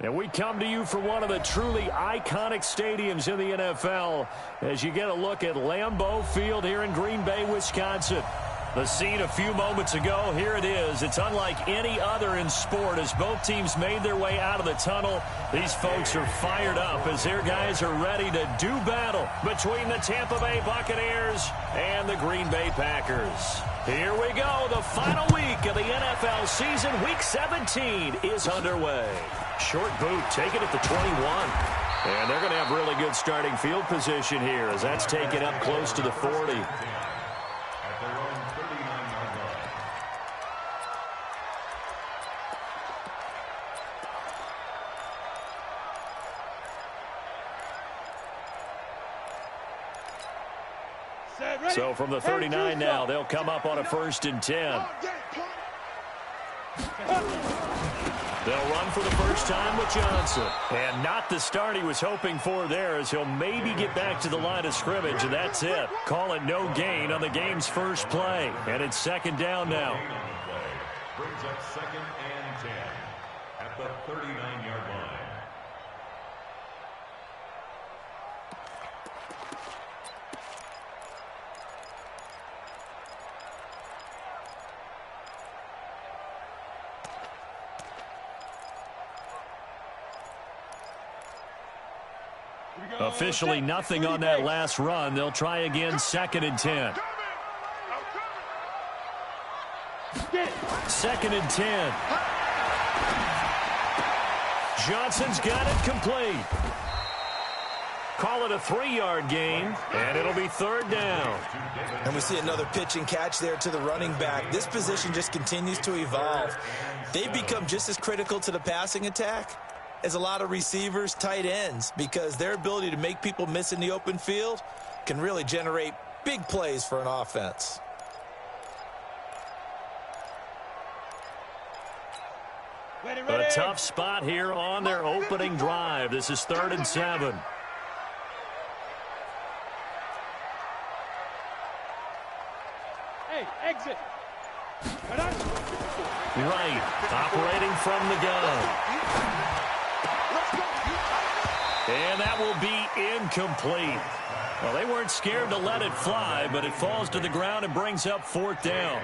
And we come to you from one of the truly iconic stadiums in the NFL as you get a look at Lambeau Field here in Green Bay, Wisconsin. The scene a few moments ago, here it is. It's unlike any other in sport as both teams made their way out of the tunnel. These folks are fired up as their guys are ready to do battle between the Tampa Bay Buccaneers and the Green Bay Packers. Here we go. The final week of the NFL season, Week 17, is underway. Short boot, taken at the 21. And they're going to have really good starting field position here as that's taken up close to the 40. So from the 39 now, they'll come up on a 1st and 10. They'll run for the first time with Johnson. And not the start he was hoping for there as he'll maybe get back to the line of scrimmage, and that's it. Call it no gain on the game's first play. And it's 2nd down now. Brings up 2nd and 10 at the 39-yard line. Officially nothing on that last run. They'll try again, 2nd and 10. 2nd and 10. Johnson's got it complete. Call it a 3-yard gain, and it'll be 3rd down. And we see another pitch and catch there to the running back. This position just continues to evolve. They've become just as critical to the passing attack as a lot of receivers, tight ends, because their ability to make people miss in the open field can really generate big plays for an offense. A tough spot here on their opening drive. This is 3rd and 7. Hey, exit. Right, operating from the gun. And that will be incomplete. Well, they weren't scared to let it fly, but it falls to the ground and brings up 4th down.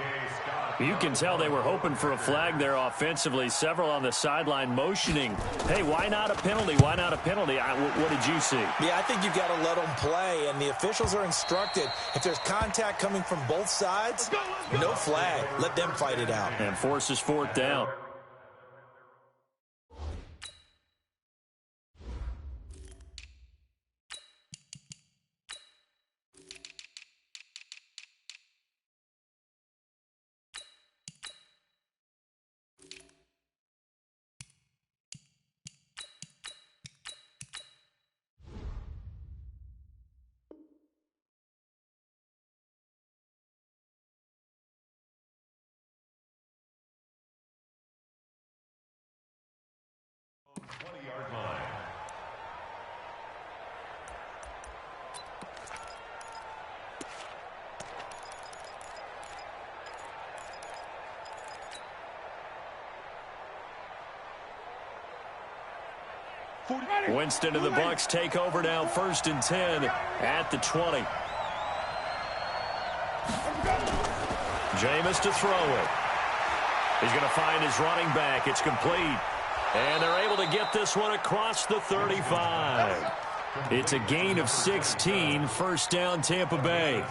You can tell they were hoping for a flag there offensively. Several on the sideline motioning. Hey, why not a penalty? Why not a penalty? What did you see? Yeah, I think you've got to let them play, and the officials are instructed. If there's contact coming from both sides, no flag. Let them fight it out. And forces 4th down. Winston and the Bucs take over now, 1st and 10 at the 20. Jameis to throw it. He's going to find his running back. It's complete. And they're able to get this one across the 35. It's a gain of 16, 1st down Tampa Bay.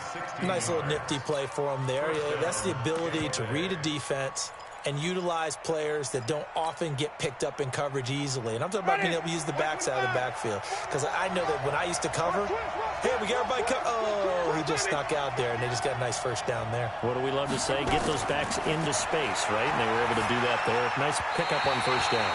Nice little nifty play for him there. Yeah, that's the ability to read a defense and utilize players that don't often get picked up in coverage easily. And I'm talking about being able to use the backs out of the backfield. Because I know that when I used to cover, hey, we got everybody oh, he just snuck out there, and they just got a nice 1st down there. What do we love to say? Get those backs into space, right? And they were able to do that there. Nice pickup on 1st down.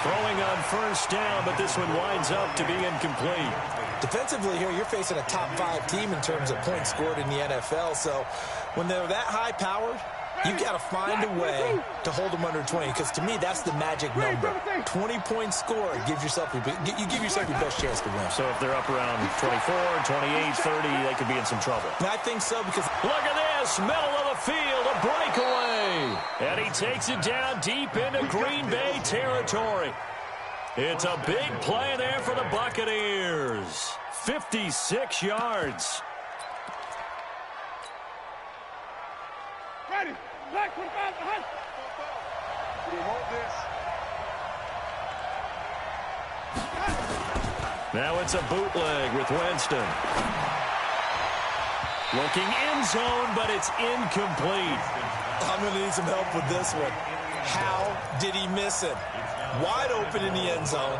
Throwing on 1st down, but this one winds up to be incomplete. Defensively here, you're facing a top 5 team in terms of points scored in the NFL. So when they're that high-powered, you've got to find a way to hold them under 20, because to me, that's the magic number. 20-point score gives yourself you give yourself your best chance to win. So if they're up around 24, 28, 30, they could be in some trouble. I think so, because look at this, middle of the field, a breakaway. And he takes it down deep into Green Bay territory. It's a big play there for the Buccaneers. 56 yards. Ready. Black 25 behind. Hold this. Now it's a bootleg with Winston. Looking end zone, but it's incomplete. I'm going to need some help with this one. How did he miss it? Wide open in the end zone.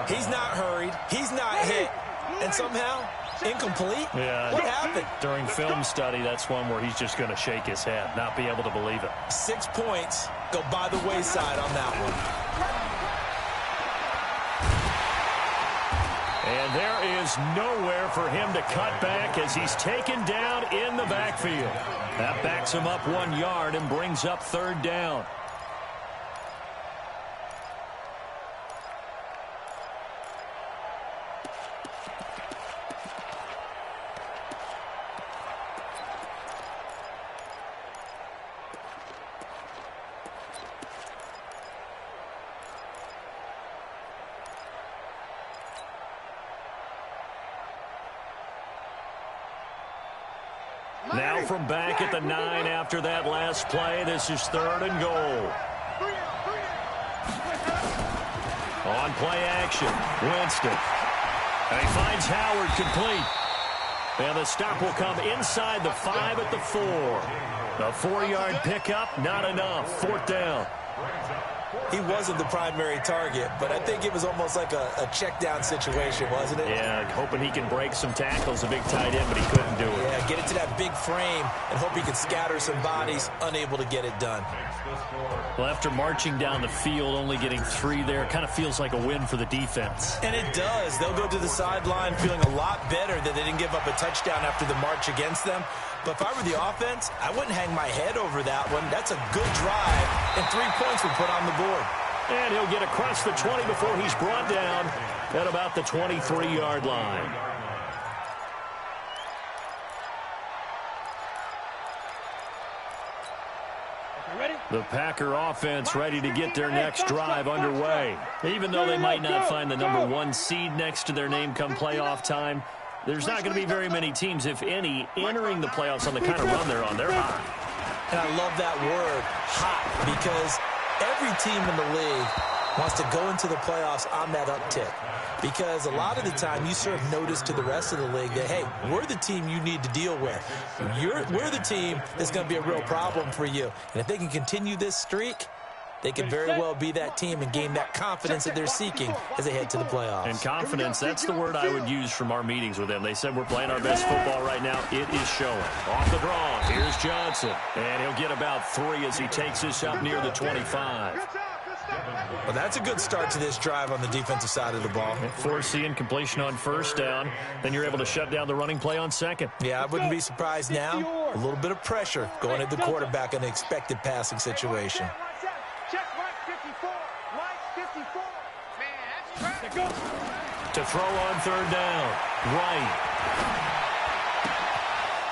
He's not hurried. He's not hit. And somehow, incomplete? Yeah. What happened? During film study, that's one where he's just going to shake his head, not be able to believe it. 6 points go by the wayside on that one. And there is nowhere for him to cut back as he's taken down in the backfield. That backs him up 1 yard and brings up 3rd down. Now from back at the 9 after that last play, this is 3rd and goal. On play action, Winston. And he finds Howard complete. And the stop will come inside the 5 at the 4. A 4-yard pickup, not enough. 4th down. He wasn't the primary target, but I think it was almost like a check down situation, wasn't it? Yeah, hoping he can break some tackles, a big tight end, but he couldn't do it. Yeah, get it to that big frame and hope he can scatter some bodies, unable to get it done. Well, after marching down the field, only getting 3 there, kind of feels like a win for the defense. And it does. They'll go to the sideline feeling a lot better that they didn't give up a touchdown after the march against them. But if I were the offense, I wouldn't hang my head over that one. That's a good drive, and 3 points were put on the board. And he'll get across the 20 before he's brought down at about the 23-yard line. The Packer offense ready to get their next drive underway. Even though they might not find the number 1 seed next to their name come playoff time, there's not going to be very many teams, if any, entering the playoffs on the kind of run they're on. They're hot. And I love that word, hot, because every team in the league wants to go into the playoffs on that uptick. Because a lot of the time you serve notice to the rest of the league that, hey, we're the team you need to deal with. We're the team that's going to be a real problem for you. And if they can continue this streak, they can very well be that team and gain that confidence that they're seeking as they head to the playoffs. And confidence, that's the word I would use from our meetings with them. They said we're playing our best football right now. It is showing. Off the draw, here's Johnson. And he'll get about 3 as he takes this up near the 25. Well, that's a good start to this drive on the defensive side of the ball. Forcing completion on 1st down. Then you're able to shut down the running play on 2nd. Yeah, I wouldn't be surprised now. A little bit of pressure going at the quarterback in an expected passing situation. Check Mike 54. Mike 54. Man, that's trash. To throw on 3rd down. Right.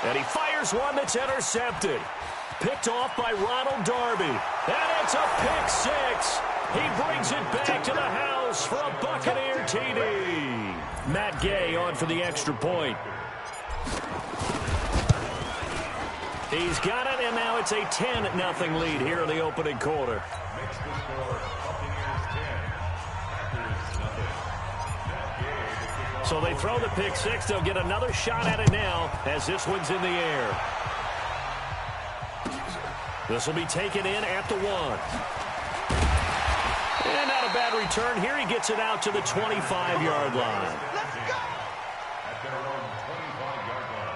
And he fires one that's intercepted. Picked off by Ronald Darby. And it's a pick 6. He brings it back to the house for a Buccaneer TD. Matt Gay on for the extra point. He's got it, and now it's a 10-0 lead here in the opening quarter. So they throw the pick 6. They'll get another shot at it now as this one's in the air. This will be taken in at the 1. And not a bad return. Here he gets it out to the 25-yard line. At their own 25-yard line.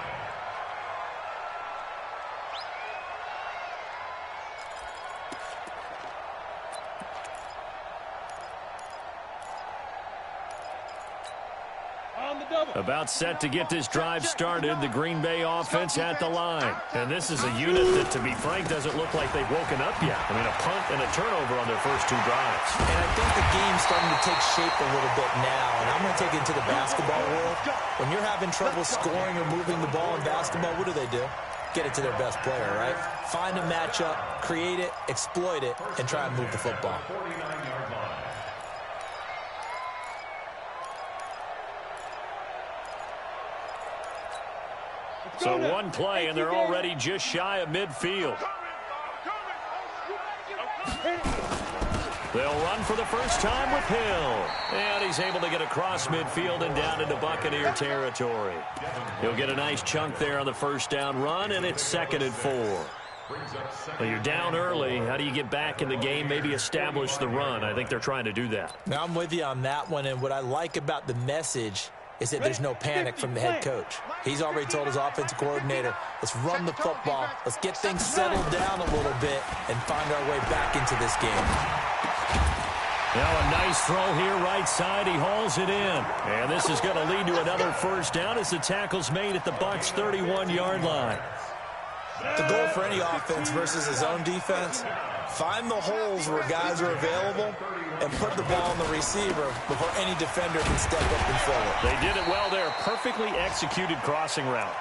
About set to get this drive started, the Green Bay offense at the line. And this is a unit that, to be frank, doesn't look like they've woken up yet. I mean, a punt and a turnover on their first 2 drives. And I think the game's starting to take shape a little bit now. And I'm going to take it to the basketball world. When you're having trouble scoring or moving the ball in basketball, what do? Get it to their best player, right? Find a matchup, create it, exploit it, and try and move the football. So one play, and they're already just shy of midfield. They'll run for the first time with Hill. And he's able to get across midfield and down into Buccaneer territory. He'll get a nice chunk there on the first down run, and it's 2nd and 4. Well, you're down early. How do you get back in the game, maybe establish the run? I think they're trying to do that. Now, I'm with you on that one, and what I like about the message is that there's no panic from the head coach. He's already told his offensive coordinator, let's run the football, let's get things settled down a little bit and find our way back into this game. Now a nice throw here right side. He hauls it in. And this is going to lead to another first down as the tackle's made at the Bucs' 31-yard line. The goal for any offense versus his own defense, find the holes where guys are available and put the ball on the receiver before any defender can step up and fill it. They did it well there. Perfectly executed crossing route.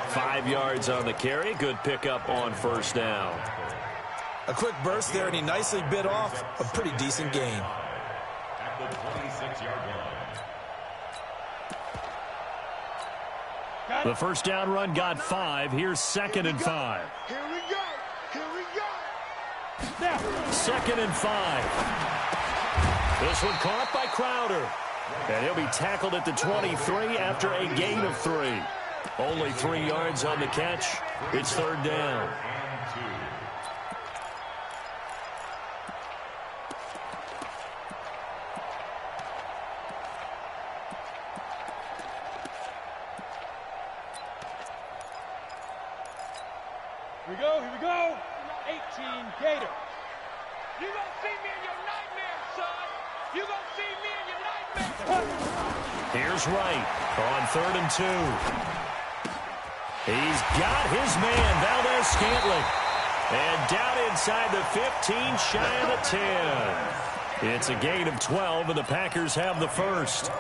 5 yards on the carry. Good pickup on first down. A quick burst there, and he nicely bit off a pretty decent gain. At the 26-yard line. The first down run got 5. Here's 2nd and 5. Here we go. Here we go. 2nd and 5. This one caught by Crowder. And he'll be tackled at the 23 after a gain of 3. Only 3 yards on the catch. It's 3rd down. Here we go. 18 Gator. You gonna see me in your nightmare, son. You gonna see me in your nightmare. Here's Wright on 3rd and 2. He's got his man, Valdez-Scantling. And down inside the 15, shy of the 10. It's a gain of 12, and the Packers have the first.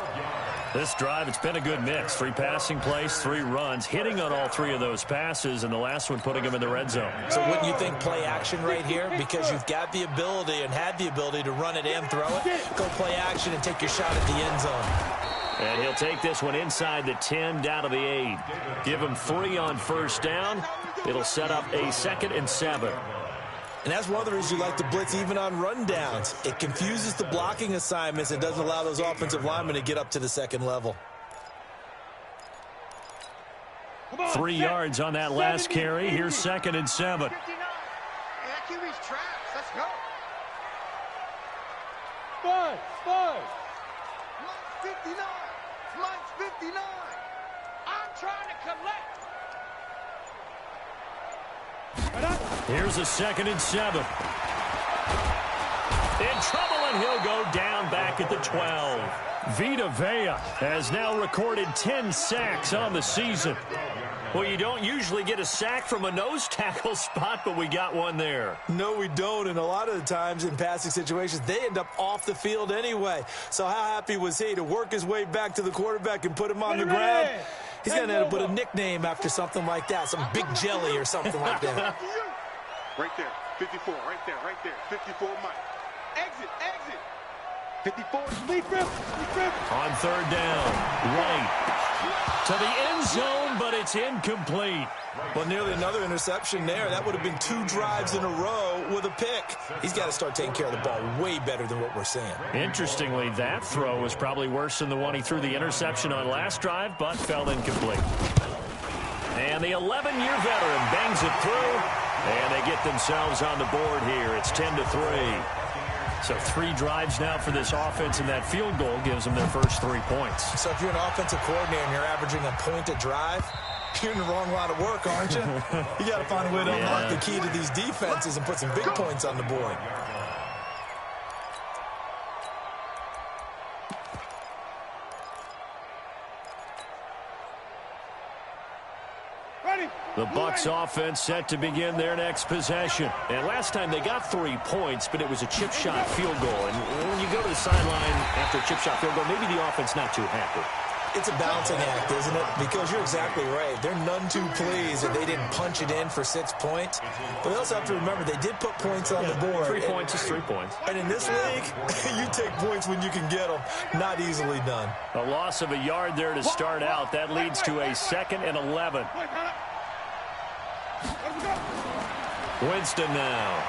This drive, it's been a good mix. 3 passing plays, 3 runs, hitting on all 3 of those passes, and the last one putting them in the red zone. So wouldn't you think play action right here? Because you've got the ability and had the ability to run it and throw it. Go play action and take your shot at the end zone. And he'll take this one inside the 10, down to the 8. Give him 3 on first down. It'll set up a 2nd and 7. And that's one of the reasons you like to blitz even on rundowns. It confuses the blocking assignments and doesn't allow those offensive linemen to get up to the second level. 3 yards on that last carry. Here's 2nd and 7. Hey, that QB's trash. Let's go. Spud. Mine's 59. Mine's 59. I'm trying to collect. Here's a 2nd and 7. In trouble, and he'll go down back at the 12. Vita Vea has now recorded 10 sacks on the season. Well, you don't usually get a sack from a nose tackle spot, but we got one there. No, we don't, and a lot of the times in passing situations, they end up off the field anyway. So how happy was he to work his way back to the quarterback and put him on the ground? He's going to end up with a nickname after something like that, some Big Jelly or something like that. Right there, 54, right there, 54 Mike. Exit. 54, Lee Griff. On 3rd down, right to the end zone, but it's incomplete. Well, nearly another interception there. That would have been 2 drives in a row with a pick. He's got to start taking care of the ball way better than what we're seeing. Interestingly, that throw was probably worse than the one he threw the interception on last drive, but fell incomplete. And the 11-year veteran bangs it through, and they get themselves on the board here. It's 10-3. So 3 drives now for this offense, and that field goal gives them their first 3 points. So if you're an offensive coordinator and you're averaging a point a drive, you're in the wrong line of work, aren't you? You got to find a way to unlock the key to these defenses and put some big points on the board. The Bucs offense set to begin their next possession. And last time they got 3 points, but it was a chip shot field goal. And when you go to the sideline after a chip shot field goal, maybe the offense not too happy. It's a balancing act, isn't it? Because you're exactly right. They're none too pleased that they didn't punch it in for 6 points. But they also have to remember they did put points on the board. 3 points is 3 points. And in this league, you take points when you can get them. Not easily done. A loss of a yard there to start out. That leads to a 2nd and 11. Winston now.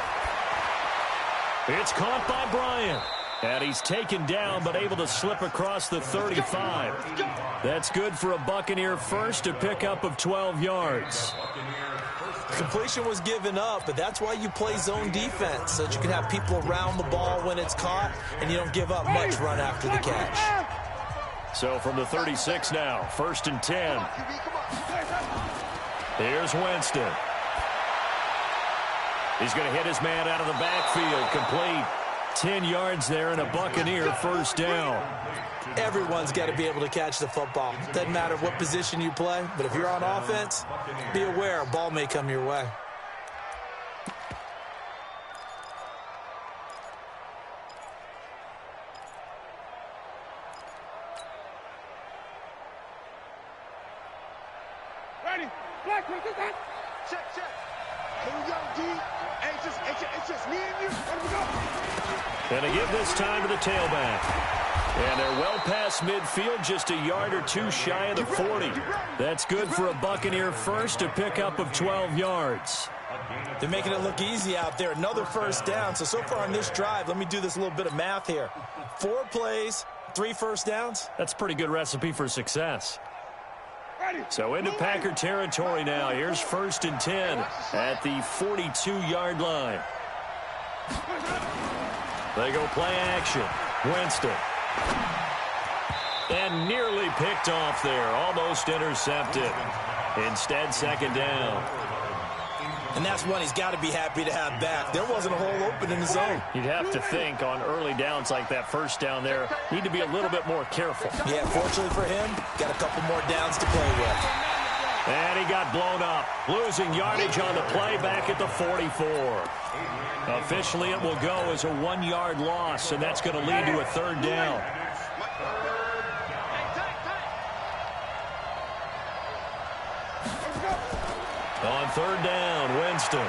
It's caught by Bryant. And he's taken down, but able to slip across the 35. That's good for a Buccaneer first, a pickup of 12 yards. Completion was given up, but that's why you play zone defense, so that you can have people around the ball when it's caught, and you don't give up much run after the catch. So from the 36 now, 1st and 10. Here's Winston. He's going to hit his man out of the backfield, complete. 10 yards there and a Buccaneer first down. Everyone's got to be able to catch the football. Doesn't matter what position you play, but if you're on offense, be aware a ball may come your way. Ready? Black, check, check. Hey, yo, D. Hey, it's just me and you. Where we go? And they give this time to the tailback. And they're well past midfield, just a yard or two shy of the 40. That's good for a Buccaneer first, a pickup of 12 yards. They're making it look easy out there. Another first down. So far on this drive, let me do this little bit of math here. 4 plays, 3 first downs. That's a pretty good recipe for success. So into Packer territory now. Here's 1st and 10 at the 42-yard line. They go play action. Winston. And nearly picked off there. Almost intercepted. Instead, 2nd down. And that's one he's got to be happy to have back. There wasn't a hole open in the zone. You'd have to think on early downs like that first down there, need to be a little bit more careful. Yeah, fortunately for him, got a couple more downs to play with. And he got blown up. Losing yardage on the play back at the 44. Officially, it will go as a 1-yard loss, and that's going to lead to a 3rd down. On 3rd down, Winston.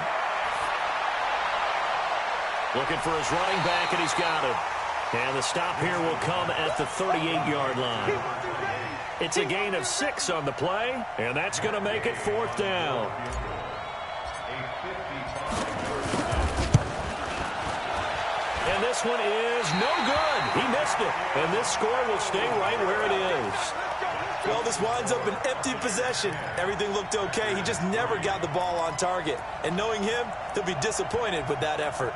Looking for his running back, and he's got it. And the stop here will come at the 38-yard line. It's a gain of 6 on the play, and that's going to make it 4th down. And this one is no good. He missed it. And this score will stay right where it is. Well, this winds up an empty possession. Everything looked okay. He just never got the ball on target. And knowing him, he'll be disappointed with that effort.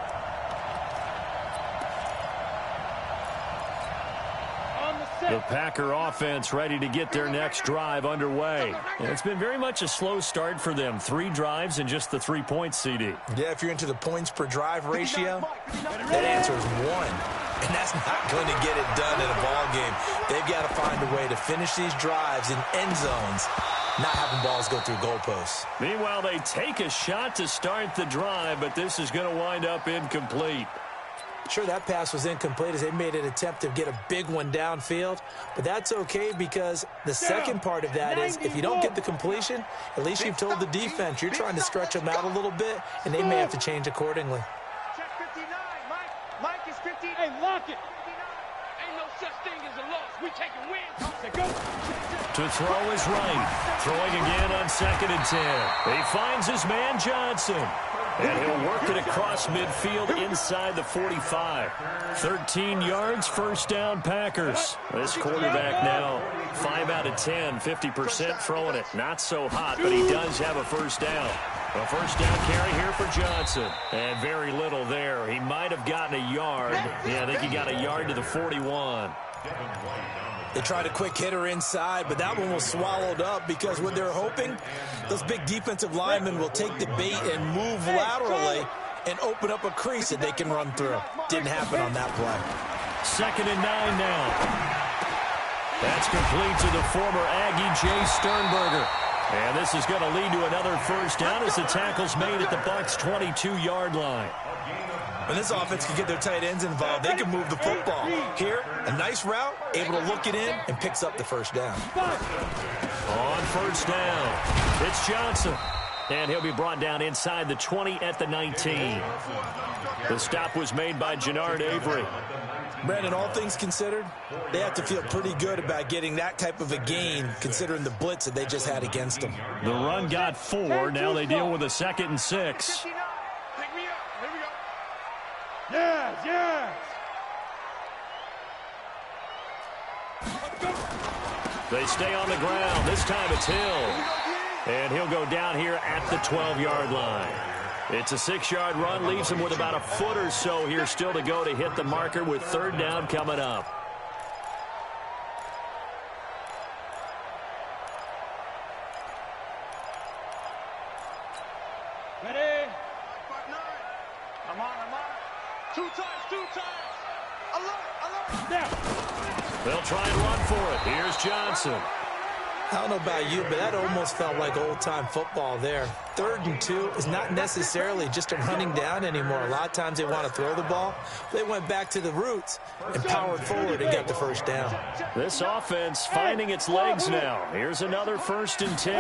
The Packer offense ready to get their next drive underway. And it's been very much a slow start for them. 3 drives and just the 3 points, CD. Yeah, if you're into the points per drive ratio, that answer is 1. And that's not going to get it done in a ball game. They've got to find a way to finish these drives in end zones, not having balls go through goalposts. Meanwhile, they take a shot to start the drive, but this is going to wind up incomplete. Sure, that pass was incomplete as they made an attempt to get a big one downfield, but that's okay because the second part of that is if you don't get the completion, at least you've told the defense you're trying to stretch them out a little bit, and they may have to change accordingly. Check 59, Mike. Mike is 50. Hey, lock it. Ain't no such thing as a loss. We taking wins. Go. To throw is right. Throwing again on 2nd and 10. He finds his man Johnson. And he'll work it across midfield inside the 45. 13 yards, first down Packers. This quarterback now 5 out of 10, 50% throwing it. Not so hot, but he does have a first down. A first down carry here for Johnson. And very little there. He might have gotten a yard. Yeah, I think he got a yard to the 41. They tried a quick hitter inside, but that one was swallowed up because what they're hoping, those big defensive linemen will take the bait and move laterally and open up a crease that they can run through. Didn't happen on that play. 2nd and 9 now. That's complete to the former Aggie, Jay Sternberger. And this is going to lead to another first down as the tackle's made at the Bucs' 22-yard line. When this offense can get their tight ends involved, they can move the football. Here, a nice route, able to look it in, and picks up the first down. On first down, it's Johnson. And he'll be brought down inside the 20 at the 19. The stop was made by Jannard Avery. Brandon, all things considered, they have to feel pretty good about getting that type of a gain, considering the blitz that they just had against them. The run got 4. Now they deal with a 2nd and 6. Yes, yes. They stay on the ground. This time it's Hill. And he'll go down here at the 12-yard line. It's a 6-yard run, leaves him with about a foot or so here still to go to hit the marker with 3rd down coming up. Ready? I'm on. 2 times. Alert. Now. They'll try and run for it. Here's Johnson. I don't know about you, but that almost felt like old-time football there. 3rd and 2 is not necessarily just a running down anymore. A lot of times they want to throw the ball. They went back to the roots and powered forward and got the first down. This offense finding its legs now. Here's another 1st and 10.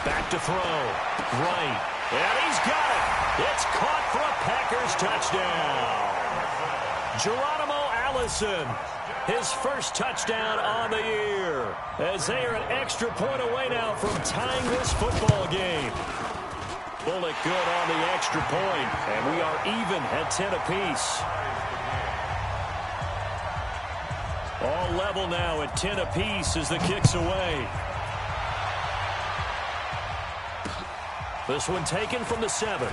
Back to throw. Right. And he's got it. It's caught for a Packers touchdown. Geronimo Allison, his first touchdown on the year, as they are an extra point away now from tying this football game. Bullock good on the extra point, and we are even at 10 apiece. All level now at 10 apiece as the kick's away. This one taken from the 7.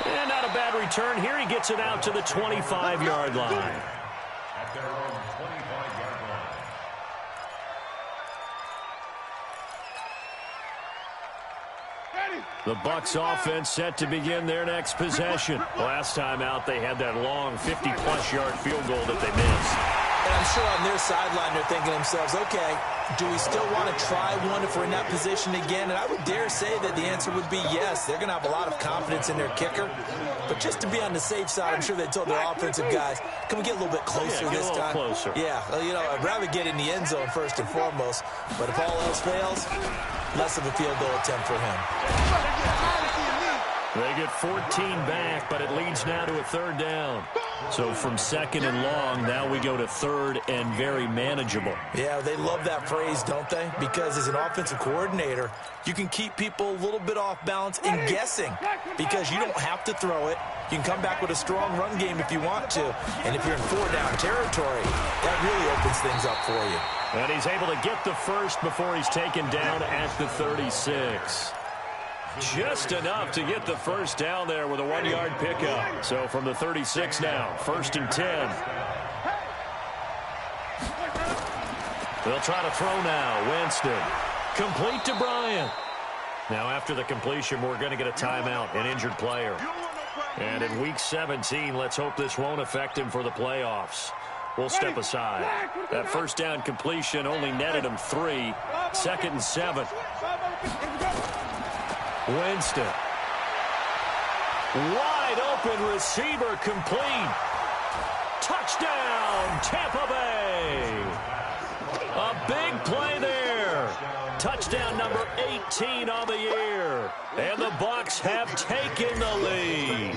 And not a bad return here. He gets it out to the 25-yard line. At their own 25-yard line. The Bucs offense set to begin their next possession. Last time out, they had that long 50-plus yard field goal that they missed. And I'm sure on their sideline they're thinking to themselves, okay, do we still want to try one if we're in that position again? And I would dare say that the answer would be yes. They're going to have a lot of confidence in their kicker. But just to be on the safe side, I'm sure they told their offensive guys, can we get a little bit closer this time? Closer. Yeah, you know, I'd rather get in the end zone first and foremost. But if all else fails, less of a field goal attempt for him. They get 14 back, but it leads now to a 3rd down. So from 2nd and long, now we go to 3rd and very manageable. Yeah, they love that phrase, don't they? Because as an offensive coordinator, you can keep people a little bit off balance and guessing because you don't have to throw it. You can come back with a strong run game if you want to. And if you're in 4-down territory, that really opens things up for you. And he's able to get the first before he's taken down at the 36. Just enough to get the first down there with a 1-yard pickup. So from the 36 now, 1st and 10. They'll try to throw now. Winston. Complete to Bryant. Now after the completion, we're going to get a timeout, an injured player. And in Week 17, let's hope this won't affect him for the playoffs. We'll step aside. That first down completion only netted him 3. 2nd and 7. Winston. Wide open receiver complete. Touchdown, Tampa Bay. A big play there. Touchdown number 18 on the year. And the Bucs have taken the lead.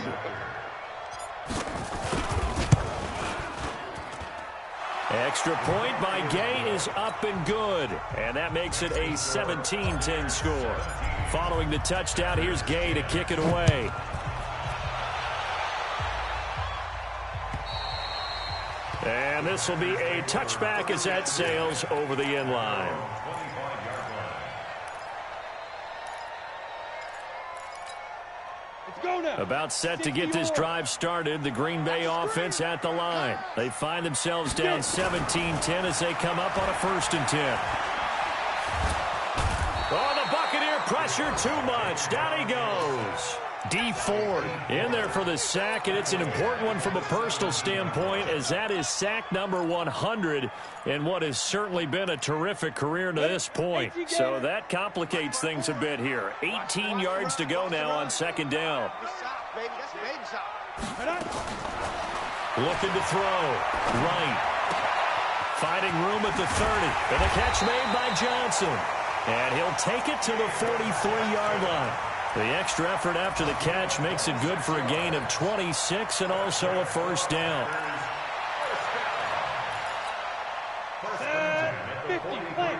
Extra point by Gay is up and good. And that makes it a 17-10 score. Following the touchdown, here's Gay to kick it away. And this will be a touchback as that sails over the end line. About set to get this drive started. The Green Bay offense at the line. They find themselves down 17-10 as they come up on a 1st and 10. Oh, the Buccaneer pressure too much. Down he goes. D Ford in there for the sack, and it's an important one from a personal standpoint, as that is sack number 100 in what has certainly been a terrific career to this point. So that complicates things a bit here. 18 yards to go now on second down. Looking to throw. Right. Finding room at the 30. And the catch made by Johnson. And he'll take it to the 43-yard line. The extra effort after the catch makes it good for a gain of 26 and also a first down. 50, play.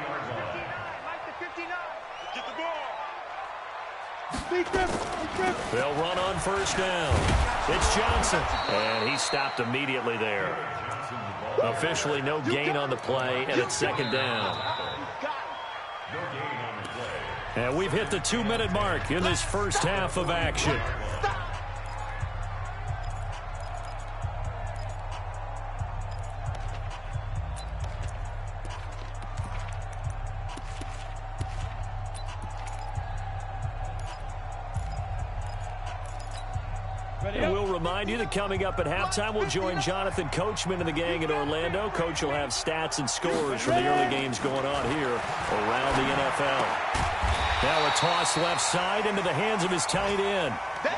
Get the ball. They'll run on first down. It's Johnson. And he stopped immediately there. Officially no gain on the play, and it's second down. And we've hit the 2-minute mark in this first half of action. And we'll remind you that coming up at halftime, we'll join Jonathan Coachman and the gang in Orlando. Coach will have stats and scores from the early games going on here around the NFL. Now a toss left side into the hands of his tight end.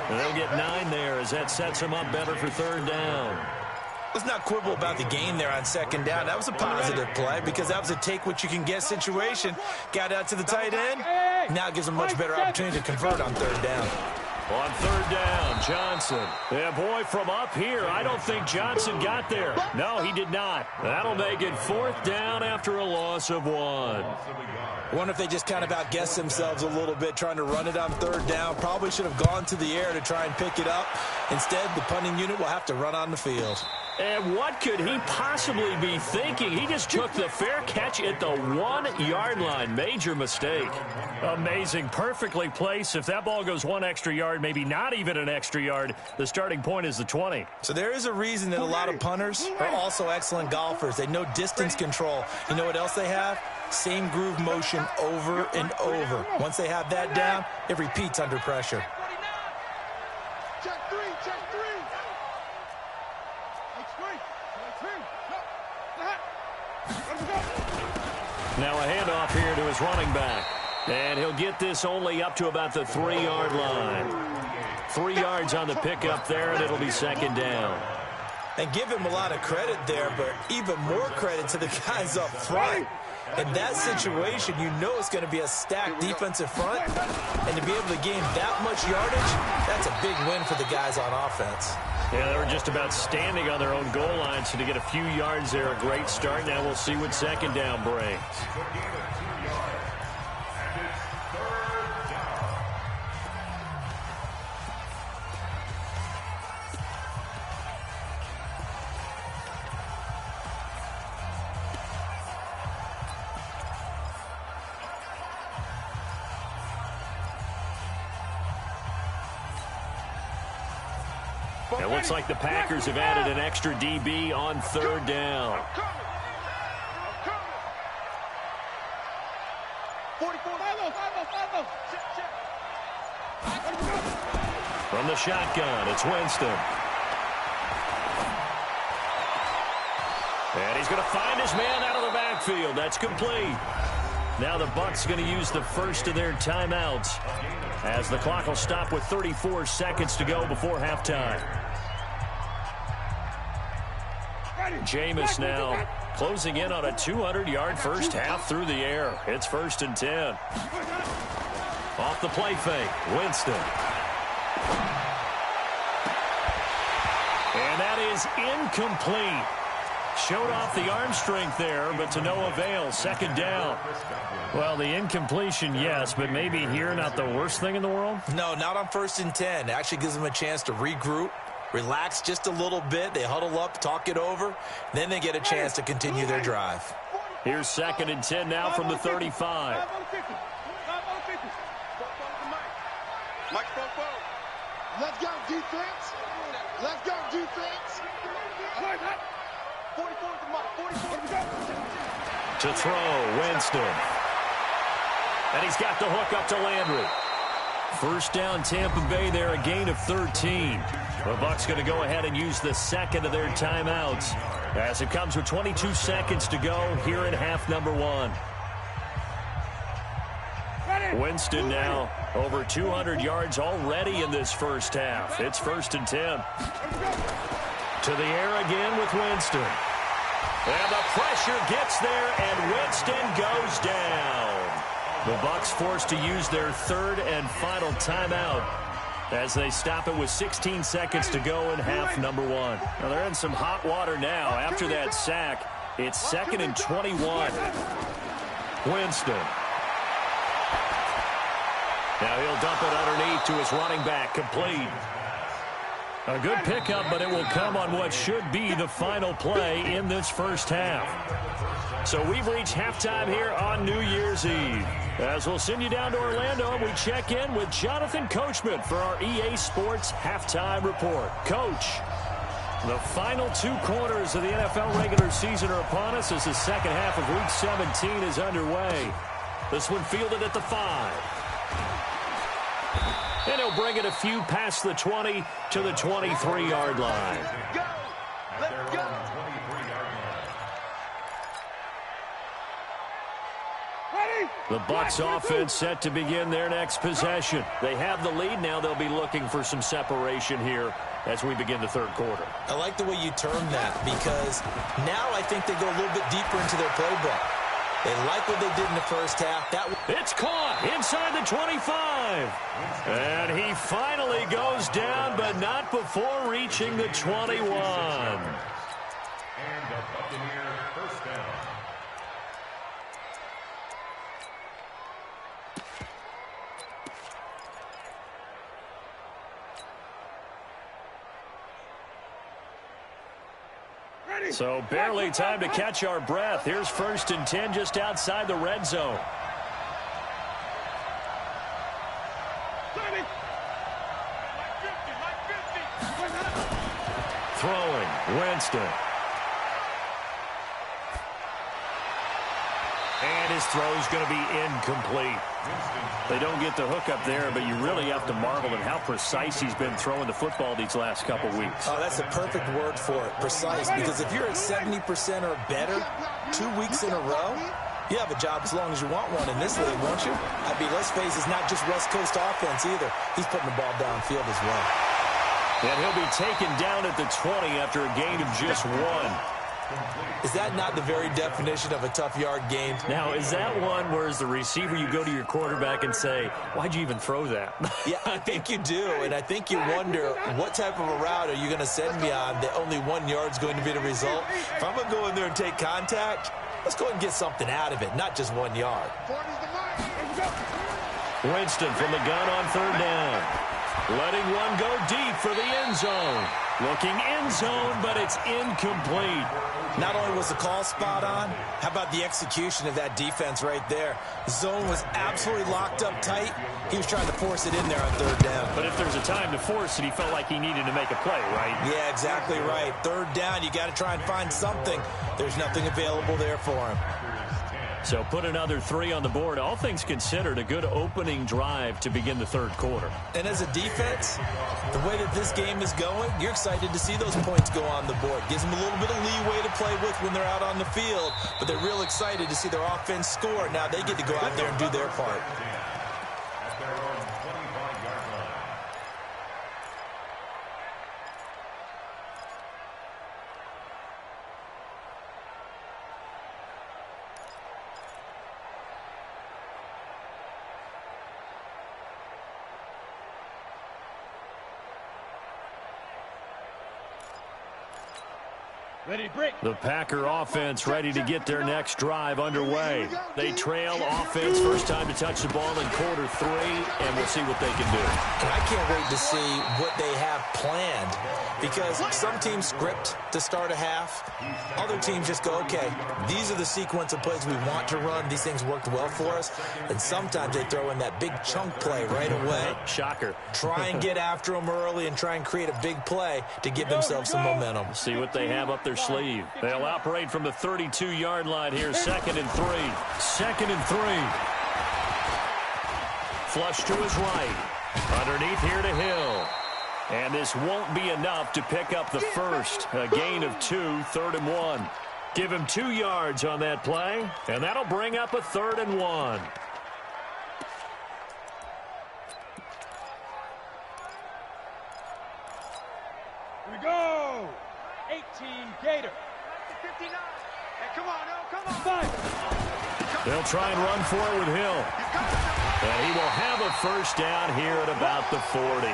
And they'll get 9 there as that sets him up better for third down. Let's not quibble about the gain there on second down. That was a positive play because that was a take-what-you-can-get situation. Got out to the tight end. Now it gives him a much better opportunity to convert on third down. On third down, Johnson. Yeah, boy, from up here, I don't think Johnson got there. No, he did not. That'll make it fourth down after a loss of 1. I wonder if they just kind of outguessed themselves a little bit trying to run it on third down. Probably should have gone to the air to try and pick it up. Instead, the punting unit will have to run on the field. And what could he possibly be thinking? He just took the fair catch at the 1-yard line. Major mistake. Amazing. Perfectly placed. If that ball goes 1 extra yard, maybe not even an extra yard, the starting point is the 20. So there is a reason that a lot of punters are also excellent golfers. They know distance control. You know what else they have? Same groove motion over and over. Once they have that down, it repeats under pressure. Check three. Now a handoff here to his running back. And he'll get this only up to about the 3-yard line. 3 yards on the pickup there, and it'll be second down. And give him a lot of credit there, but even more credit to the guys up front. In that situation, you know it's going to be a stacked defensive front. And to be able to gain that much yardage, that's a big win for the guys on offense. Yeah, they were just about standing on their own goal line, so to get a few yards there, a great start. Now we'll see what second down brings. It looks like the Packers have added an extra DB on third down. From the shotgun, it's Winston. And he's going to find his man out of the backfield. That's complete. Now the Bucs going to use the first of their timeouts as the clock will stop with 34 seconds to go before halftime. Jameis now closing in on a 200-yard first half through the air. It's 1st and 10. Off the play fake, Winston. And that is incomplete. Showed off the arm strength there, but to no avail. Second down. Well, the incompletion, yes, but maybe here not the worst thing in the world? No, not on 1st and 10. It actually gives them a chance to regroup, relax just a little bit. They huddle up, talk it over. Then they get a chance to continue their drive. Here's 2nd and 10 now from the 35. Let's go, defense. Let's go, defense. 44 to Mike. 44 to go. To throw, Winston. And he's got the hook up to Landry. First down, Tampa Bay there, a gain of 13. The Bucs going to go ahead and use the second of their timeouts as it comes with 22 seconds to go here in half number one. Winston now over 200 yards already in this first half. It's 1st and 10. To the air again with Winston. And the pressure gets there, and Winston goes down. The Bucs forced to use their third and final timeout as they stop it with 16 seconds to go in half number one. Now they're in some hot water now. After that sack, it's 2nd and 21. Winston. Now he'll dump it underneath to his running back, complete. A good pickup, but it will come on what should be the final play in this first half. So we've reached halftime here on New Year's Eve. As we'll send you down to Orlando, and we check in with Jonathan Coachman for our EA Sports Halftime Report. Coach, the final 2 quarters of the NFL regular season are upon us as the second half of Week 17 is underway. This one fielded at the 5. And he'll bring it a few past the 20 to the 23-yard line. Go! Let's go! The Bucs offense set to begin their next possession. They have the lead. Now they'll be looking for some separation here as we begin the third quarter. I like the way you term that because now I think they go a little bit deeper into their playbook. They like what they did in the first half. It's caught inside the 25. And he finally goes down, but not before reaching the 21. And the Buccaneer first down. So barely time to catch our breath. Here's 1st and 10 just outside the red zone. Throwing, Winston. And his throw's going to be incomplete. They don't get the hook up there, but you really have to marvel at how precise he's been throwing the football these last couple weeks. Oh, that's the perfect word for it, precise, because if you're at 70% or better 2 weeks in a row, you have a job as long as you want one in this league, won't you? I mean, let's face it, it's not just West Coast offense either. He's putting the ball downfield as well. And he'll be taken down at the 20 after a gain of just 1. Is that not the very definition of a tough yard gain? Now, is that one where as the receiver you go to your quarterback and say, why'd you even throw that? Yeah, I think you do, and I think you wonder what type of a route are you going to send me on that only 1 yard's going to be the result? If I'm going to go in there and take contact, let's go ahead and get something out of it, not just 1 yard. Winston from the gun on 3rd down. Letting one go deep for the end zone. Looking end zone, but it's incomplete. Not only was the call spot on, how about the execution of that defense right there? The zone was absolutely locked up tight. He was trying to force it in there on 3rd down. But if there's a time to force it, he felt like he needed to make a play, right? Yeah, exactly right. 3rd down, you got to try and find something. There's nothing available there for him. So put another 3 on the board. All things considered, a good opening drive to begin the 3rd quarter. And as a defense, the way that this game is going, you're excited to see those points go on the board. Gives them a little bit of leeway to play with when they're out on the field, but they're real excited to see their offense score. Now they get to go out there and do their part. At their own 25-yard line. Ready, break. The Packer offense ready to get their next drive underway. They trail offense, first time to touch the ball in quarter 3, and we'll see what they can do. And I can't wait to see what they have planned, because some teams script to start a half. Other teams just go, okay, these are the sequence of plays we want to run. These things worked well for us. And sometimes they throw in that big chunk play right away. Shocker. Try and get after them early and try and create a big play to give themselves some momentum. See what they have up their sleeve. They'll operate from the 32-yard line here, 2nd and 3. 2nd and 3. flush to his right. Underneath here to Hill. And this won't be enough to pick up the first. A gain of 2, 3rd and 1. Give him 2 yards on that play, and that'll bring up a 3rd and 1. Here we go. 18 Gator. 59. Hey, come on, no, come on. 5. They'll try and run for it with Hill. And he will have a first down here at about the 40.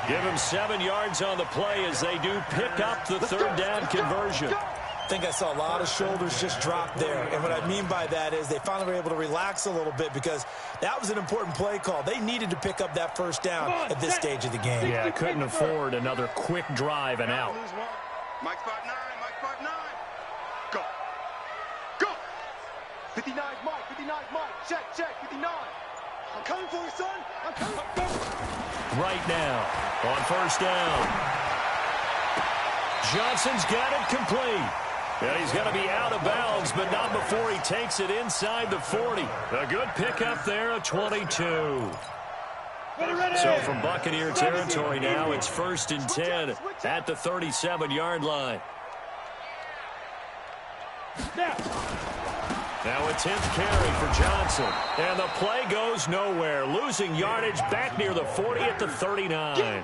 Give him 7 yards on the play as they do pick up the 3rd down conversion. I think I saw a lot of shoulders just drop there. And what I mean by that is they finally were able to relax a little bit because that was an important play call. They needed to pick up that first down at this stage of the game. Yeah, couldn't afford another quick drive and out. Mike spot 9, Mike spot 9. Go. Go. 59 Mike, 59 Mike. Check, 59. I'm coming for you, son. I'm coming. Right now, on first down. Johnson's got it complete. And he's going to be out of bounds, but not before he takes it inside the 40. A good pickup there, a 22. So from Buccaneer territory now, it's 1st and 10 at the 37-yard line. Now a 10th carry for Johnson. And the play goes nowhere. Losing yardage back near the 40 at the 39.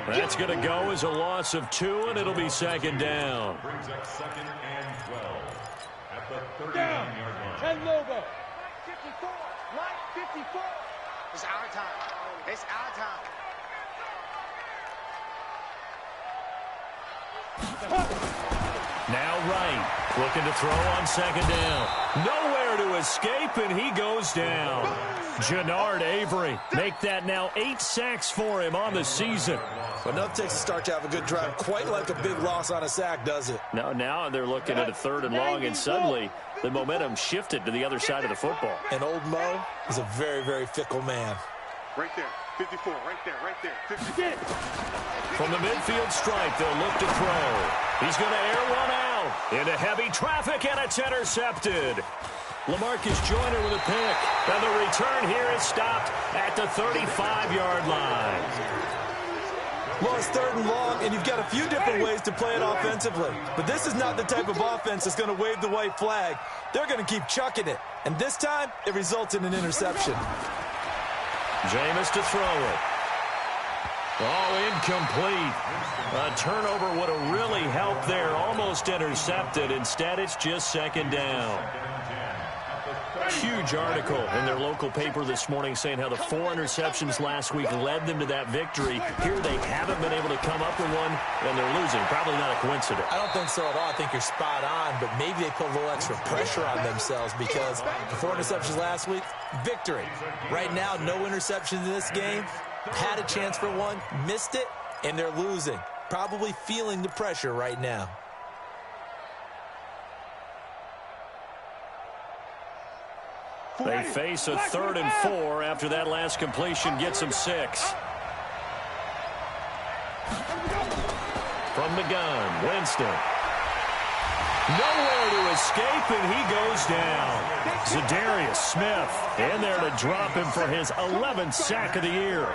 That's going to go as a loss of 2, and it'll be 2nd down. Brings up 2nd and 12 at the 39-yard line. 10 Lobo. 54. Mike 54. It's our time. It's our time. Now right, looking to throw on 2nd down. Nowhere to escape, and he goes down. Jannard Avery, make that now 8 sacks for him on the season. But nothing takes a start to have a good drive quite like a big loss on a sack, does it? Now they're looking at a 3rd and long, and suddenly the momentum shifted to the other side of the football. And old Mo is a very, very fickle man. Right there. 54. Right there. 54. From the midfield stripe, they'll look to throw. He's going to air one out into heavy traffic, and it's intercepted. LaMarcus Joyner with a pick. And the return here is stopped at the 35-yard line. Well, it's 3rd and long, and you've got a few different ways to play it offensively. But this is not the type of offense that's going to wave the white flag. They're going to keep chucking it. And this time, it results in an interception. Jameis to throw it. Oh, incomplete. A turnover would have really helped there. Almost intercepted. Instead, it's just 2nd down. Huge article in their local paper this morning saying how the 4 interceptions last week led them to that victory. Here they haven't been able to come up with one, and they're losing. Probably not a coincidence. I don't think so at all. I think you're spot on, but maybe they put a little extra pressure on themselves because the 4 interceptions last week, victory. Right now, no interceptions in this game. Had a chance for one, missed it, and they're losing. Probably feeling the pressure right now. They face a 3rd and 4 after that last completion gets them 6. From the gun, Winston. Nowhere to escape, and he goes down. Zadarius Smith in there to drop him for his 11th sack of the year.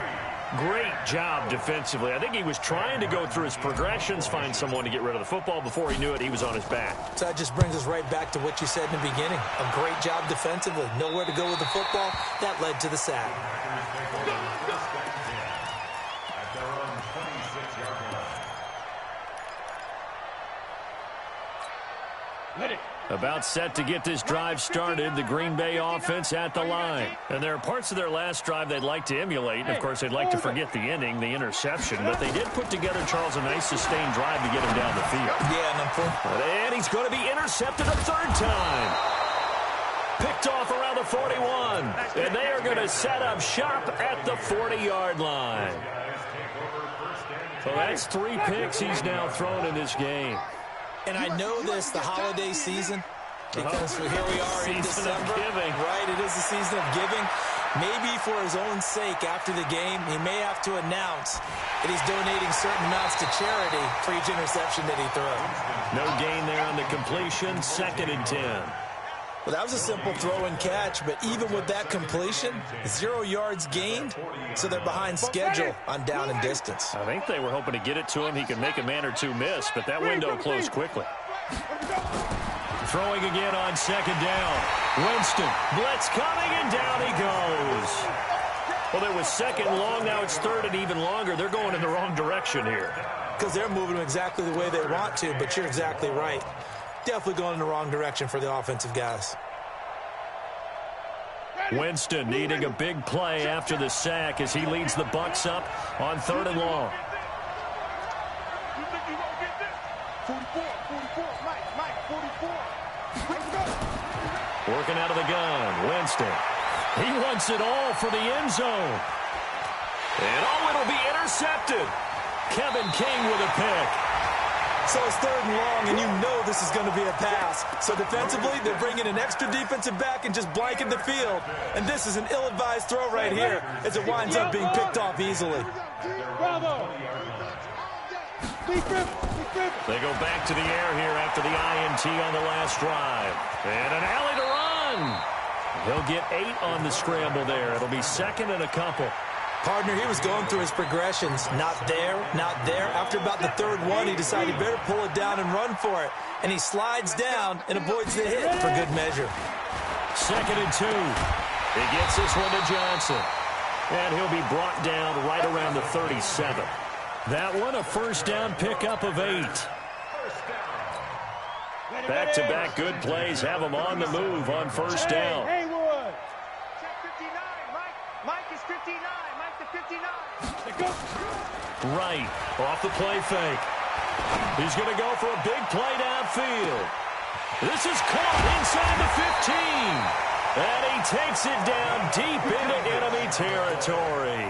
Great job defensively. I think he was trying to go through his progressions, find someone to get rid of the football. Before he knew it, he was on his back. So that just brings us right back to what you said in the beginning. A great job defensively. Nowhere to go with the football. That led to the sack. At their own 26-yard line. Let it. About set to get this drive started, the Green Bay offense at the line. And there are parts of their last drive they'd like to emulate. And, of course, they'd like to forget the ending, the interception. But they did put together, Charles, a nice sustained drive to get him down the field. Yeah, And he's going to be intercepted a 3rd time. Picked off around the 41. And they are going to set up shop at the 40-yard line. So that's 3 picks he's now thrown in this game. And I know this, the holiday season, because here we are in December. Right, it is the season of giving. Maybe for his own sake after the game, he may have to announce that he's donating certain amounts to charity for each interception that he throws. No gain there on the completion, 2nd and 10. Well, that was a simple throw and catch, but even with that completion, 0 yards gained, so they're behind schedule on down and distance. I think they were hoping to get it to him. He could make a man or two miss, but that window closed quickly. Throwing again on second down. Winston, blitz coming, and down he goes. Well, it was second long. Now it's third and even longer. They're going in the wrong direction here. Because they're moving them exactly the way they want to, but you're exactly right. Definitely going in the wrong direction for the offensive guys. Winston needing a big play after the sack as he leads the Bucs up on third and long. 44, Mike, 44. Working out of the gun, Winston. He wants it all for the end zone. And it'll be intercepted. Kevin King with a pick. So it's third and long, and you know this is going to be a pass. So defensively, they're bringing an extra defensive back and just blanking the field. And this is an ill-advised throw right here as it winds up being picked off easily. Bravo. They go back to the air here after the INT on the last drive. And an alley to run. He'll get 8 on the scramble there. It'll be second and a couple. Partner, he was going through his progressions. Not there, not there. After about the third one, he decided he better pull it down and run for it. And he slides down and avoids the hit for good measure. Second and 2. He gets this one to Johnson. And he'll be brought down right around the 37. That one a first down pickup of 8. Back-to-back good plays have him on the move on first down. Haywood. Check 59, Mike is 59. Mike to 59. Right, off the play fake. He's going to go for a big play downfield. This is caught inside the 15. And he takes it down deep into enemy territory.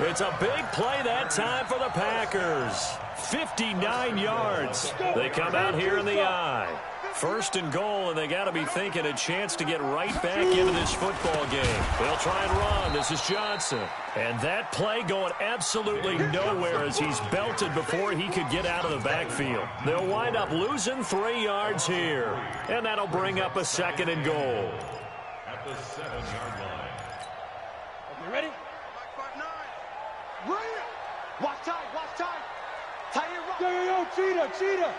It's a big play that time for the Packers. 59 yards. They come out here in the eye. First and goal, and they got to be thinking a chance to get right back into this football game. They'll try and run. This is Johnson. And that play going absolutely nowhere as he's belted before he could get out of the backfield. They'll wind up losing 3 yards here. And that'll bring up a second and goal. At the 7-yard line. You ready? Run it. Watch time. Tight end run. Yo, cheetah.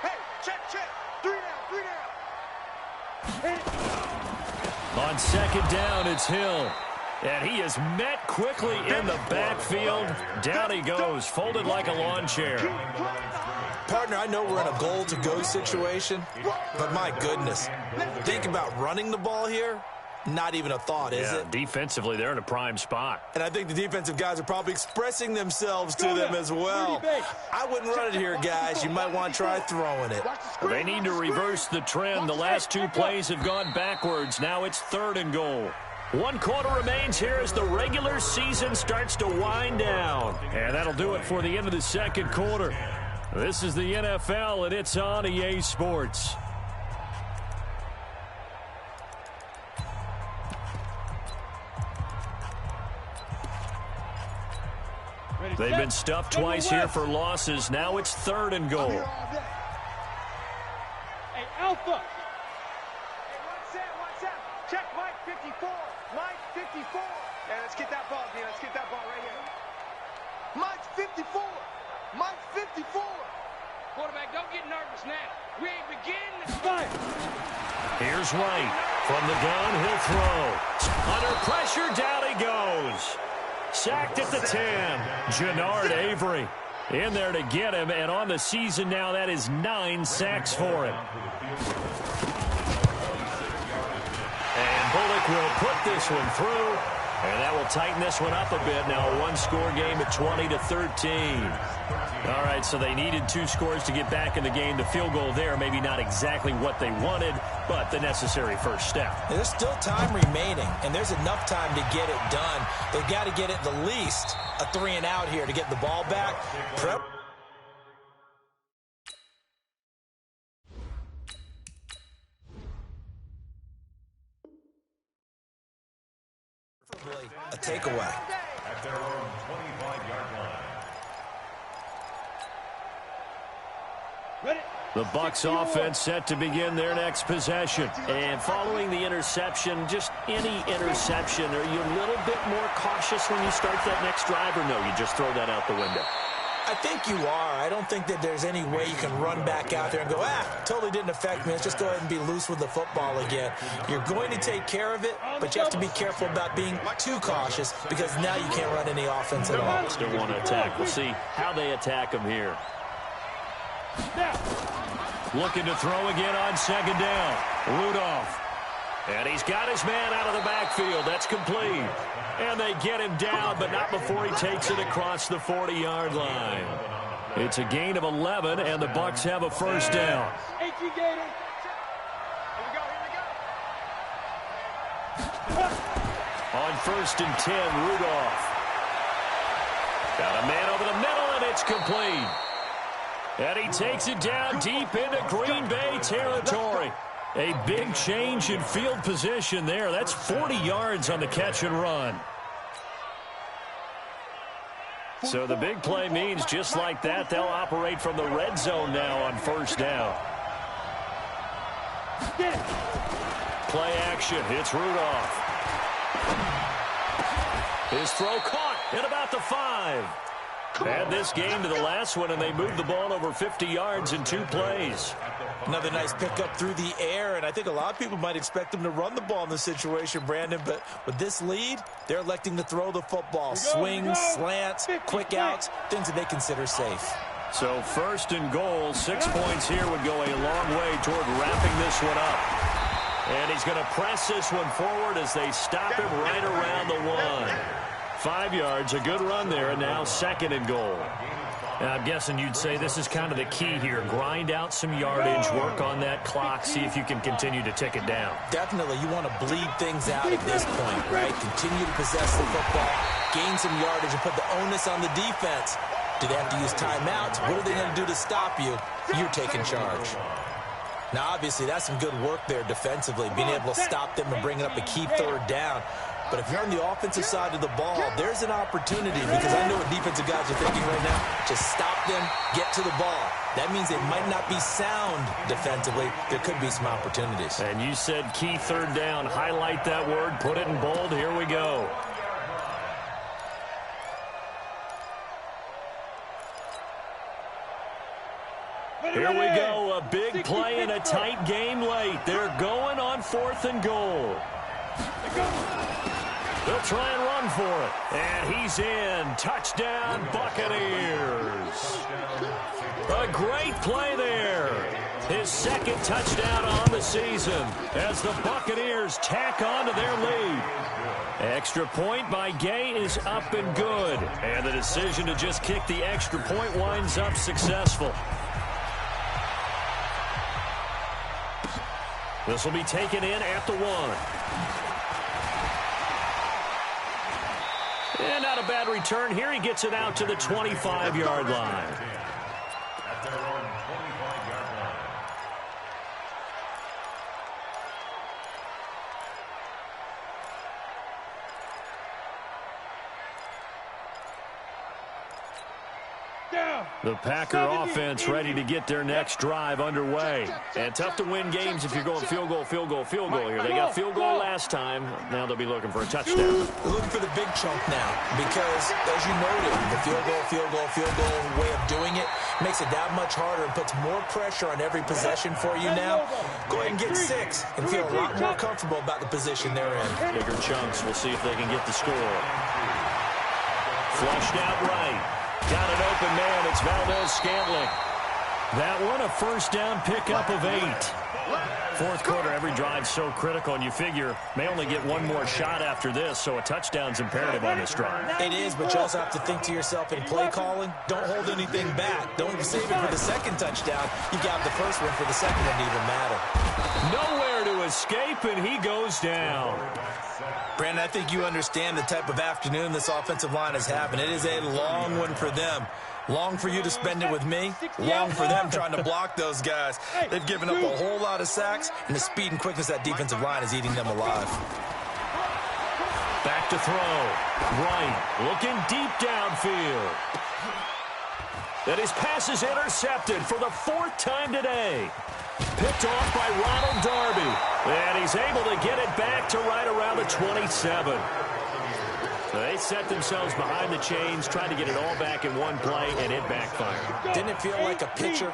Hey, check. 3 down. On second down, it's Hill. And he is met quickly in the backfield. Down he goes, folded like a lawn chair. Partner, I know we're in a goal-to-go situation, but my goodness, think about running the ball here. Not even a thought, is it? Defensively, they're in a prime spot. And I think the defensive guys are probably expressing themselves to them as well. I wouldn't run it here, guys. You might want to try throwing it. They need to reverse the trend. The last 2 plays have gone backwards. Now it's third and goal. 1 quarter remains here as the regular season starts to wind down. And that'll do it for the end of the second quarter. This is the NFL, and it's on EA Sports. They've been stuffed twice here for losses. Now it's third and goal. Hey, Alpha. Hey, what's that? Check Mike 54. Mike 54. Yeah, let's get that ball, D. Let's get that ball right here. Mike 54. Mike 54. Quarterback, don't get nervous now. We ain't beginning to fight. Here's Wright. From the gun, he'll throw. Under pressure, down he goes. Sacked at the 10. Jannard Avery in there to get him, and on the season now, that is 9 sacks for him. And Bullock will put this one through, and that will tighten this one up a bit. Now a 1-score game at 20-13. All right, so they needed 2 scores to get back in the game. The field goal there, maybe not exactly what they wanted, but the necessary first step. There's still time remaining, and there's enough time to get it done. They've got to get at the least a 3 and out here to get the ball back. Prep. A takeaway. At their own 25-yard line. Ready? The Bucs offense set to begin their next possession. And following the interception, just any interception, are you a little bit more cautious when you start that next drive, or no, you just throw that out the window? I think you are. I don't think that there's any way you can run back out there and go, totally didn't affect me. Let's just go ahead and be loose with the football again. You're going to take care of it, but you have to be careful about being too cautious because now you can't run any offense at all. Still want to attack. We'll see how they attack them here. Looking to throw again on second down. Rudolph. And he's got his man out of the backfield. That's complete. And they get him down, but not before he takes it across the 40-yard line. It's a gain of 11, and the Bucs have a first down. 18 Gator. Here we go. On 1st and 10, Rudolph. Got a man over the middle, and it's complete. And he takes it down deep into Green Bay territory. A big change in field position there. That's 40 yards on the catch and run. So the big play means just like that, they'll operate from the red zone now on first down. Play action. It's Rudolph. His throw caught at about the 5. Add this game to the last one, and they moved the ball over 50 yards in 2 plays. Another nice pickup through the air, and I think a lot of people might expect them to run the ball in this situation, Brandon, but with this lead, they're electing to throw the football. Swings, slants, quick outs, things that they consider safe. So 1st and goal, 6 points here would go a long way toward wrapping this one up. And he's going to press this one forward as they stop him right around the 1. 5 yards, a good run there, and now 2nd and goal. And I'm guessing you'd say this is kind of the key here. Grind out some yardage, work on that clock, see if you can continue to tick it down. Definitely, you want to bleed things out at this point, right? Continue to possess the football, gain some yardage, and put the onus on the defense. Do they have to use timeouts? What are they going to do to stop you? You're taking charge. Now, obviously, that's some good work there defensively, being able to stop them and bringing up a key 3rd down. But if you're on the offensive side of the ball, there's an opportunity, because I know what defensive guys are thinking right now. Just stop them, get to the ball. That means they might not be sound defensively. There could be some opportunities. And you said key 3rd down. Highlight that word, put it in bold. Here we go. Here we go, a big play in a tight game late. They're going on 4th and goal. They'll try and run for it. And he's in. Touchdown, Buccaneers. A great play there. His 2nd touchdown on the season as the Buccaneers tack on to their lead. Extra point by Gay is up and good. And the decision to just kick the extra point winds up successful. This will be taken in at the 1. And not a bad return here. He gets it out to the 25-yard line. At their own 25-yard line. The Packer offense ready to get their next drive underway. And tough to win games if you're going field goal, field goal, field goal here. They got field goal last time. Now they'll be looking for a touchdown. They're looking for the big chunk now because, as you noted, the field goal way of doing it makes it that much harder and puts more pressure on every possession for you now. Go ahead and get 6 and feel a lot more comfortable about the position they're in. Bigger chunks. We'll see if they can get the score. Flushed out right. Got an open man. It's Valdez-Scantling. That one, a first down pickup of 8. 4th quarter, every drive's so critical, and you figure may only get one more shot after this, so a touchdown's imperative on this drive. It is, but you also have to think to yourself in play calling, don't hold anything back. Don't save it for the 2nd touchdown. You got the first one for the 2nd one to even matter. Nowhere to escape, and he goes down. Brandon, I think you understand the type of afternoon this offensive line is having. It is a long one for them. Long for you to spend it with me. Long for them trying to block those guys. They've given up a whole lot of sacks, and the speed and quickness of that defensive line is eating them alive. Back to throw. Right. Looking deep downfield. And his pass is intercepted for the 4th time today. Picked off by Ronald Darby. And he's able to get it back to right around the 27. So they set themselves behind the chains, tried to get it all back in one play, and it backfired. Didn't it feel like a pitcher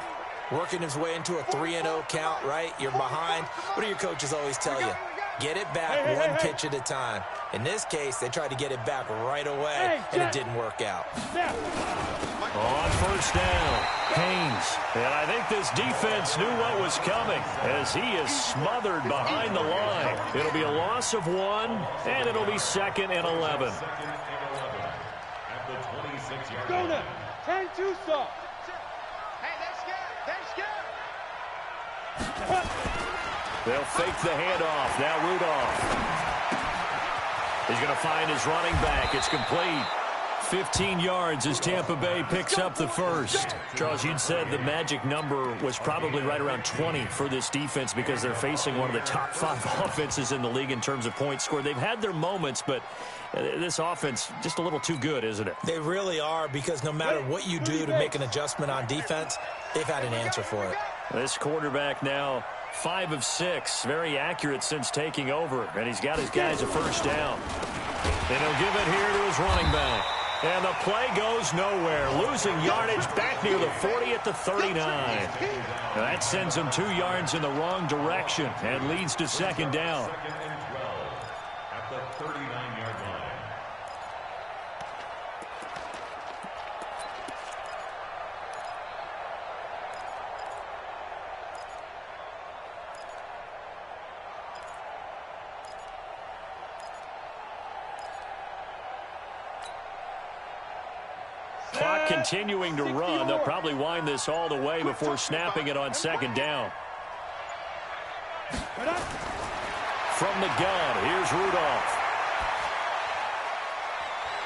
working his way into a 3-0 count, right? You're behind. What do your coaches always tell you? Get it back one pitch at a time. In this case, they tried to get it back right away, and it didn't work out. On first down, Haynes. And I think this defense knew what was coming as he is smothered behind the line. It'll be a loss of 1, and it'll be 2nd and 11. Go now. 10-2 stop. Hey, they're scared. They'll fake the handoff. Now Rudolph. He's going to find his running back. It's complete. 15 yards as Tampa Bay picks up the first. Charles, you'd said the magic number was probably right around 20 for this defense because they're facing one of the top 5 offenses in the league in terms of points scored. They've had their moments, but this offense just a little too good, isn't it? They really are, because no matter what you do to make an adjustment on defense, they've had an answer for it. This quarterback now 5 of 6, very accurate since taking over, and he's got his guys a first down. And he'll give it here to his running back. And the play goes nowhere, losing yardage back near the 40 at the 39. That sends him 2 yards in the wrong direction and leads to 2nd down. At the 39-yard line. Clock continuing to run. They'll probably wind this all the way before snapping it on 2nd down. From the gun, here's Rudolph.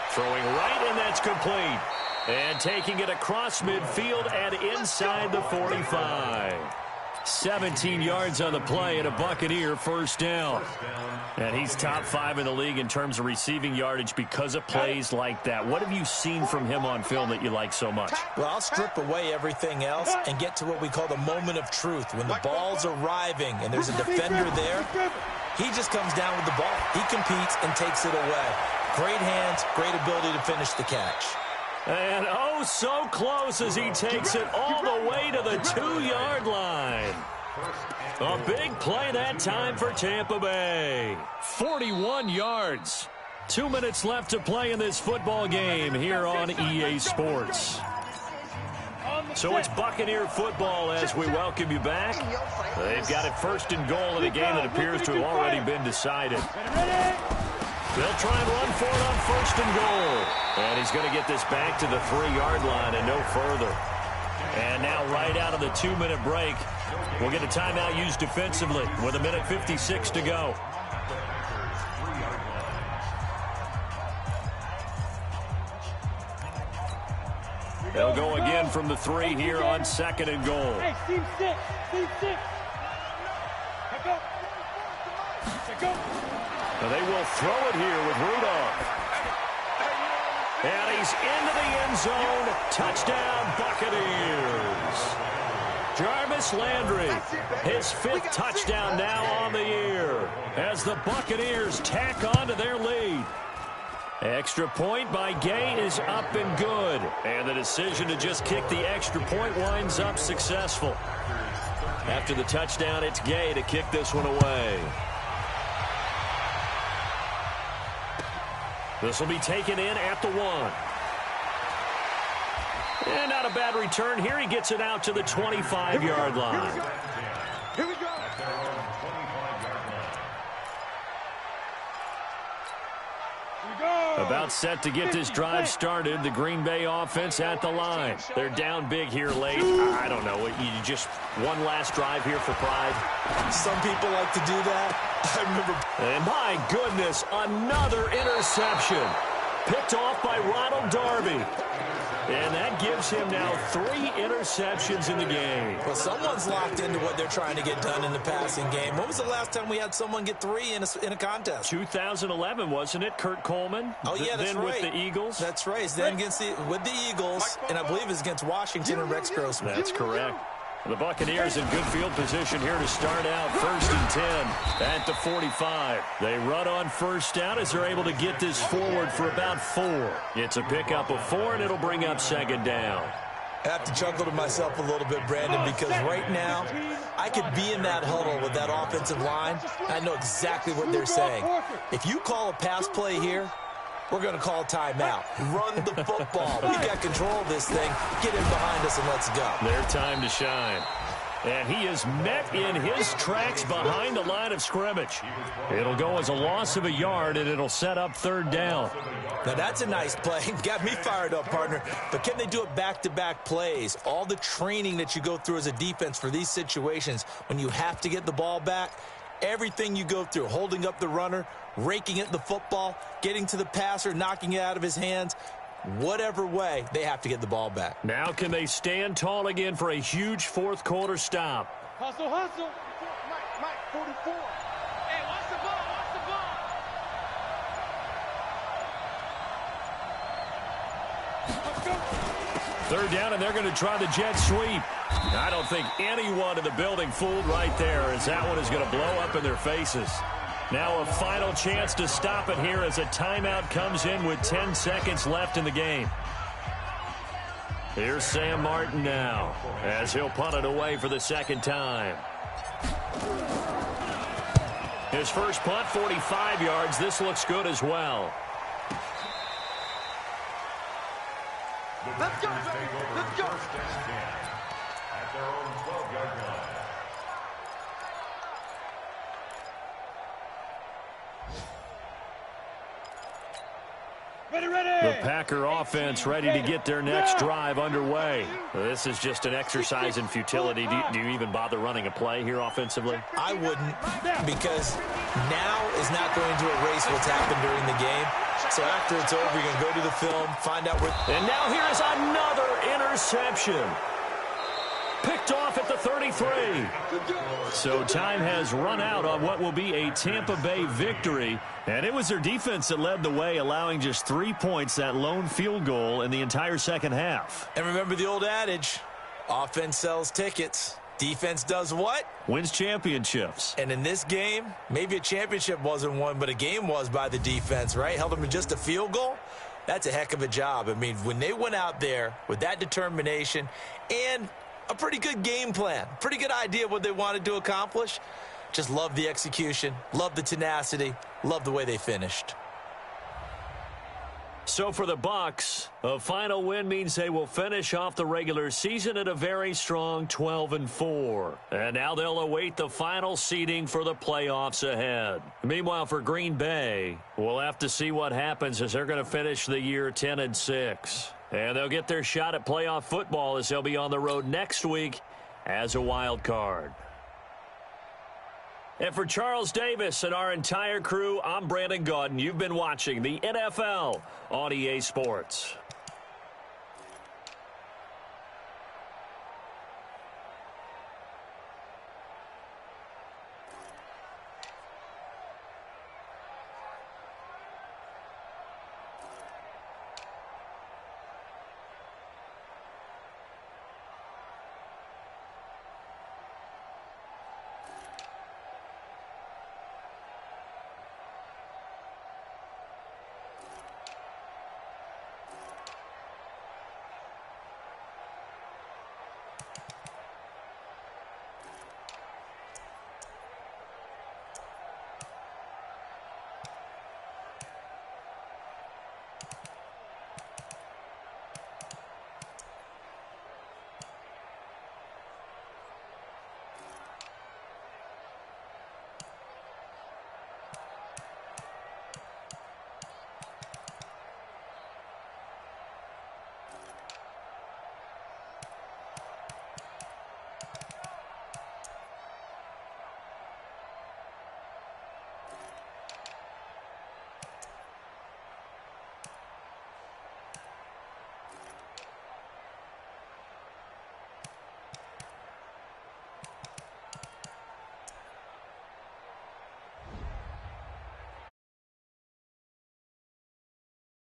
Throwing right, and that's complete. And taking it across midfield and inside the 45. 17 yards on the play and a Buccaneer first down. And he's top 5 in the league in terms of receiving yardage because of plays like that. What have you seen from him on film that you like so much? Well, I'll strip away everything else and get to what we call the moment of truth. When the ball's arriving and there's a defender there, he just comes down with the ball. He competes and takes it away. Great hands, great ability to finish the catch. And oh, so close as he takes it all the way to the 2-yard line. A big play that time for Tampa Bay. 41 yards. 2 minutes left to play in this football game here on EA Sports. So it's Buccaneer football as we welcome you back. They've got it 1st and goal in a game that appears to have already been decided. They'll try and run for it on 1st and goal. And he's going to get this back to the 3-yard line and no further. And now right out of the 2-minute break, we'll get a timeout used defensively with 1:56 to go. They'll go again from the 3 here on 2nd and goal. Hey, team 6. Team 6. Go. Go. Now they will throw it here with Rudolph. And he's into the end zone. Touchdown, Buccaneers. Jarvis Landry, his 5th touchdown now on the year as the Buccaneers tack on to their lead. Extra point by Gay is up and good. And the decision to just kick the extra point winds up successful. After the touchdown, it's Gay to kick this one away. This will be taken in at the 1. And not a bad return here. He gets it out to the 25-yard line. Here we go. About set to get this drive started. The Green Bay offense at the line. They're down big here late. I don't know. You just one last drive here for pride. Some people like to do that. I remember. And my goodness, another interception. Picked off by Ronald Darby. And that gives him now 3 interceptions in the game. Well, someone's locked into what they're trying to get done in the passing game. When was the last time we had someone get 3 in a contest? 2011, wasn't it? Kurt Coleman. Oh, yeah, that's then right. With the Eagles. That's right. Then with the Eagles, and I believe it's against Washington and Rex Grossman. That's correct. The Buccaneers in good field position here to start out. 1st and 10 at the 45. They run on first down as they're able to get this forward for about 4. It's a pickup of 4, and it'll bring up 2nd down. I have to chuckle to myself a little bit, Brandon, because right now I could be in that huddle with that offensive line. I know exactly what they're saying. If you call a pass play here, we're going to call timeout. Run the football. We got control of this thing. Get in behind us and let's go. Their time to shine. And he is met in his tracks behind the line of scrimmage. It'll go as a loss of a yard, and it'll set up 3rd down. Now, that's a nice play. Got me fired up, partner. But can they do it back-to-back plays? All the training that you go through as a defense for these situations, when you have to get the ball back, everything you go through, holding up the runner, raking at the football, getting to the passer, knocking it out of his hands, whatever way, they have to get the ball back. Now can they stand tall again for a huge 4th quarter stop? Hustle, hustle. Mike, 44. Hey, watch the ball, watch the ball. Let's go. 3rd down, and they're going to try the jet sweep. I don't think anyone in the building fooled right there, as that one is going to blow up in their faces. Now a final chance to stop it here as a timeout comes in with 10 seconds left in the game. Here's Sam Martin now as he'll punt it away for the 2nd time. His first punt, 45 yards. This looks good as well. Let's go, baby. Let's go. At their own 12-yard line. The Packer offense ready to get their next drive underway. This is just an exercise in futility. Do you even bother running a play here offensively? I wouldn't, because now is not going to erase what's happened during the game. So after it's over, you're going to go to the film, find out where... And now here is another interception. Picked off at the 33. So time has run out on what will be a Tampa Bay victory. And it was their defense that led the way, allowing just 3 points, that lone field goal in the entire second half. And remember the old adage, offense sells tickets. Defense does what? Wins championships. And in this game, maybe a championship wasn't won, but a game was by the defense, right? Held them to just a field goal. That's a heck of a job. I mean, when they went out there with that determination and a pretty good game plan, pretty good idea of what they wanted to accomplish, just love the execution, love the tenacity, love the way they finished. So for the Bucs, a final win means they will finish off the regular season at a very strong 12-4. And now they'll await the final seeding for the playoffs ahead. Meanwhile, for Green Bay, we'll have to see what happens as they're going to finish the year 10-6. And they'll get their shot at playoff football as they'll be on the road next week as a wild card. And for Charles Davis and our entire crew, I'm Brandon Gaudin. You've been watching the NFL on EA Sports.